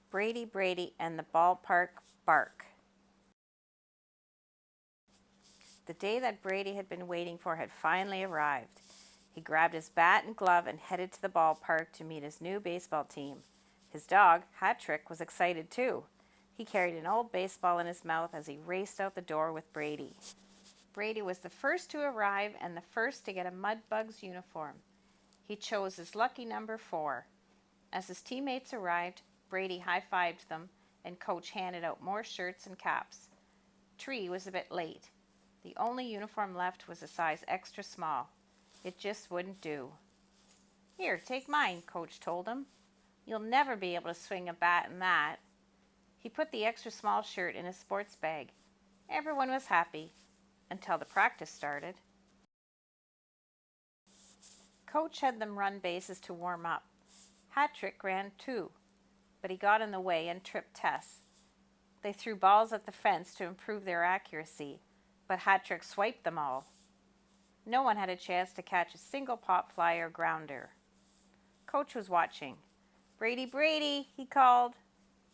Brady, and the Ballpark bark. The day that Brady had been waiting for had finally arrived. He grabbed his bat and glove and headed to the ballpark to meet his new baseball team. His dog, Hat-Trick, was excited too. He carried an old baseball in his mouth as he raced out the door with Brady. Brady was the first to arrive and the first to get a Mudbugs uniform. He chose his lucky number 4. As his teammates arrived, Brady high-fived them, and Coach handed out more shirts and caps. Tree was a bit late. The only uniform left was a size extra small. It just wouldn't do. "Here, take mine," Coach told him. "You'll never be able to swing a bat in that." He put the extra small shirt in his sports bag. Everyone was happy until the practice started. Coach had them run bases to warm up. Hat-Trick ran too, but he got in the way and tripped Tess. They threw balls at the fence to improve their accuracy, but Hat-Trick swiped them all. No one had a chance to catch a single pop fly or grounder. Coach was watching. Brady, he called.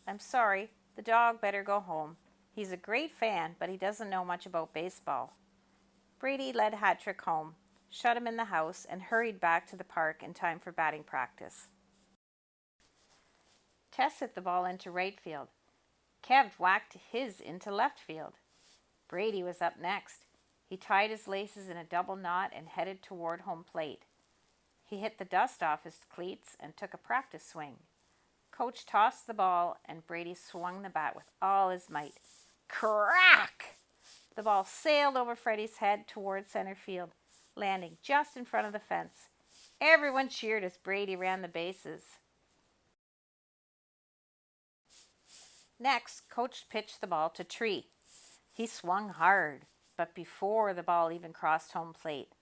"I'm sorry, the dog better go home. He's a great fan, but he doesn't know much about baseball." Brady led Hat-Trick home, shut him in the house, and hurried back to the park in time for batting practice. Tess hit the ball into right field. Kev whacked his into left field. Brady was up next. He tied his laces in a double knot and headed toward home plate. He hit the dust off his cleats and took a practice swing. Coach tossed the ball and Brady swung the bat with all his might. Crack! The ball sailed over Freddie's head toward center field, landing just in front of the fence. Everyone cheered as Brady ran the bases. Next, Coach pitched the ball to Tree. He swung hard, but before the ball even crossed home plate.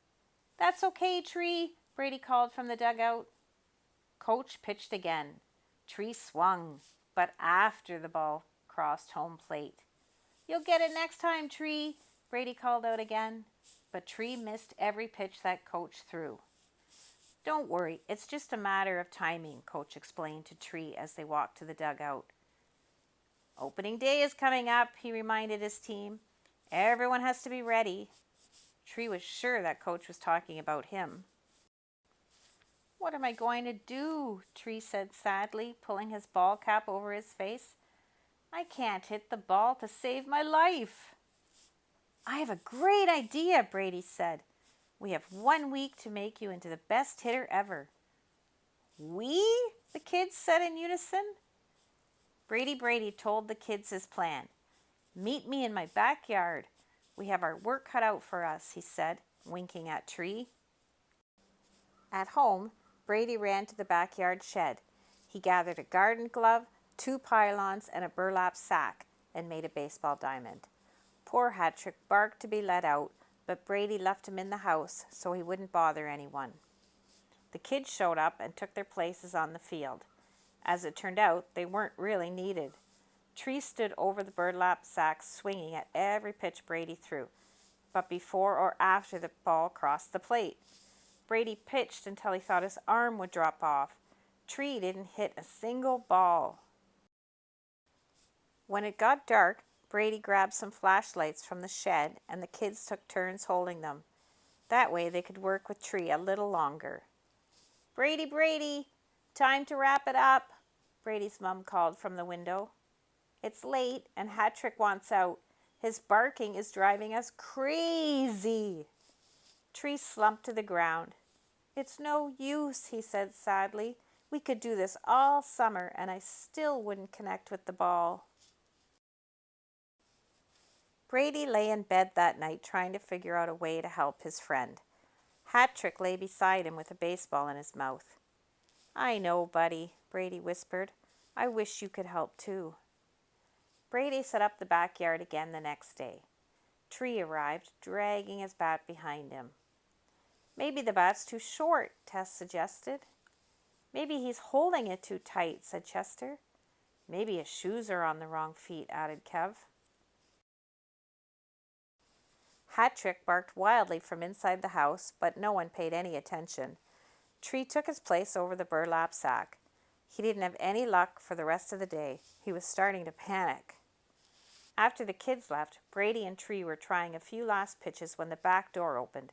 "That's okay, Tree," Brady called from the dugout. Coach pitched again. Tree swung, but after the ball crossed home plate. "You'll get it next time, Tree," Brady called out again, but Tree missed every pitch that Coach threw. "Don't worry, it's just a matter of timing," Coach explained to Tree as they walked to the dugout. "Opening day is coming up," he reminded his team. "Everyone has to be ready." Tree was sure that Coach was talking about him. "What am I going to do?" Tree said sadly, pulling his ball cap over his face. "I can't hit the ball to save my life." "I have a great idea," Brady said. "We have 1 week to make you into the best hitter ever." "We?" the kids said in unison. Brady told the kids his plan. "Meet me in my backyard. We have our work cut out for us," he said, winking at Tree. At home, Brady ran to the backyard shed. He gathered a garden glove, 2 pylons, and a burlap sack, and made a baseball diamond. Poor Hat-Trick barked to be let out, but Brady left him in the house so he wouldn't bother anyone. The kids showed up and took their places on the field. As it turned out, they weren't really needed. Tree stood over the burlap sack, swinging at every pitch Brady threw, but before or after the ball crossed the plate. Brady pitched until he thought his arm would drop off. Tree didn't hit a single ball. When it got dark, Brady grabbed some flashlights from the shed, and the kids took turns holding them. That way they could work with Tree a little longer. Brady, time to wrap it up," Brady's mom called from the window. "It's late and Hat-Trick wants out. His barking is driving us crazy." Tree slumped to the ground. "It's no use," he said sadly. "We could do this all summer and I still wouldn't connect with the ball." Brady lay in bed that night trying to figure out a way to help his friend. Hat-Trick lay beside him with a baseball in his mouth. "I know, buddy," Brady whispered. "I wish you could help too." Brady set up the backyard again the next day. Tree arrived, dragging his bat behind him. "Maybe the bat's too short," Tess suggested. "Maybe he's holding it too tight," said Chester. "Maybe his shoes are on the wrong feet," added Kev. Hat-Trick barked wildly from inside the house, but no one paid any attention. Tree took his place over the burlap sack. He didn't have any luck for the rest of the day. He was starting to panic. After the kids left, Brady and Tree were trying a few last pitches when the back door opened.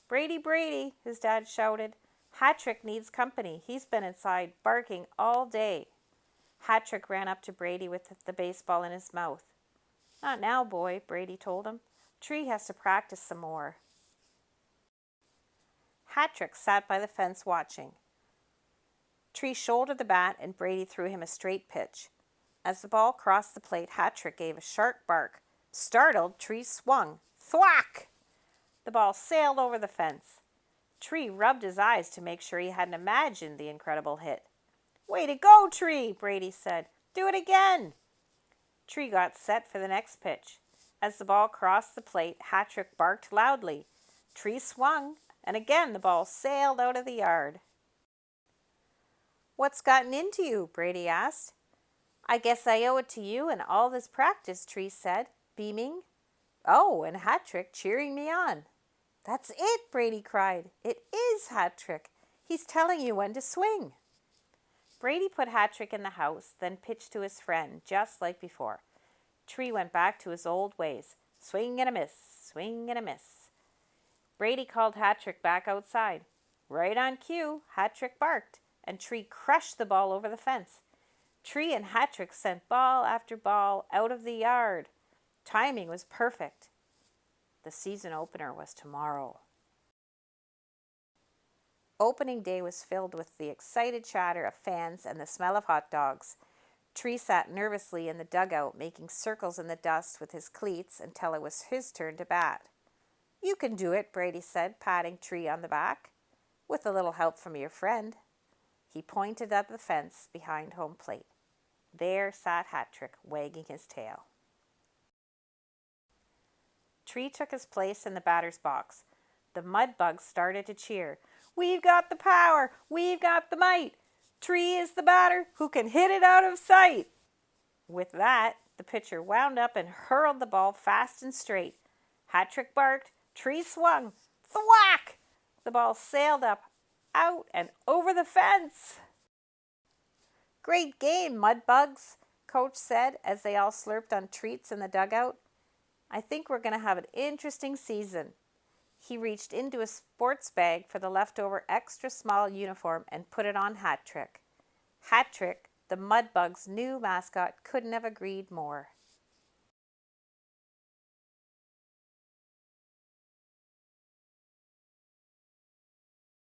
"Brady, Brady," his dad shouted. "Hat-Trick needs company. He's been inside barking all day." Hat-Trick ran up to Brady with the baseball in his mouth. "Not now, boy," Brady told him. "Tree has to practice some more." Hat-Trick sat by the fence watching. Tree shouldered the bat and Brady threw him a straight pitch. As the ball crossed the plate, Hat-Trick gave a sharp bark. Startled, Tree swung. Thwack! The ball sailed over the fence. Tree rubbed his eyes to make sure he hadn't imagined the incredible hit. "Way to go, Tree," Brady said. "Do it again." Tree got set for the next pitch. As the ball crossed the plate, Hat-Trick barked loudly. Tree swung, and again the ball sailed out of the yard. "What's gotten into you?" Brady asked. "I guess I owe it to you and all this practice," Tree said, beaming. "Oh, and Hat-Trick cheering me on." "That's it," Brady cried. "It is Hat-Trick. He's telling you when to swing." Brady put Hat-Trick in the house, then pitched to his friend, just like before. Tree went back to his old ways. Swing and a miss, swing and a miss. Brady called Hat-Trick back outside. Right on cue, Hat-Trick barked, and Tree crushed the ball over the fence. Tree and Hat-Trick sent ball after ball out of the yard. Timing was perfect. The season opener was tomorrow. Opening day was filled with the excited chatter of fans and the smell of hot dogs. Tree sat nervously in the dugout, making circles in the dust with his cleats until it was his turn to bat. "You can do it," Brady said, patting Tree on the back. "With a little help from your friend." He pointed at the fence behind home plate. There sat Hat-Trick, wagging his tail. Tree took his place in the batter's box. The mud bugs started to cheer. "We've got the power! We've got the might! Tree is the batter who can hit it out of sight!" With that, the pitcher wound up and hurled the ball fast and straight. Hat-Trick barked. Tree swung. Thwack! The ball sailed up, out, and over the fence. "Great game, mud bugs," Coach said as they all slurped on treats in the dugout. "I think we're going to have an interesting season." He reached into a sports bag for the leftover extra small uniform and put it on Hat-Trick. Hat-Trick, the Mudbug's new mascot, couldn't have agreed more.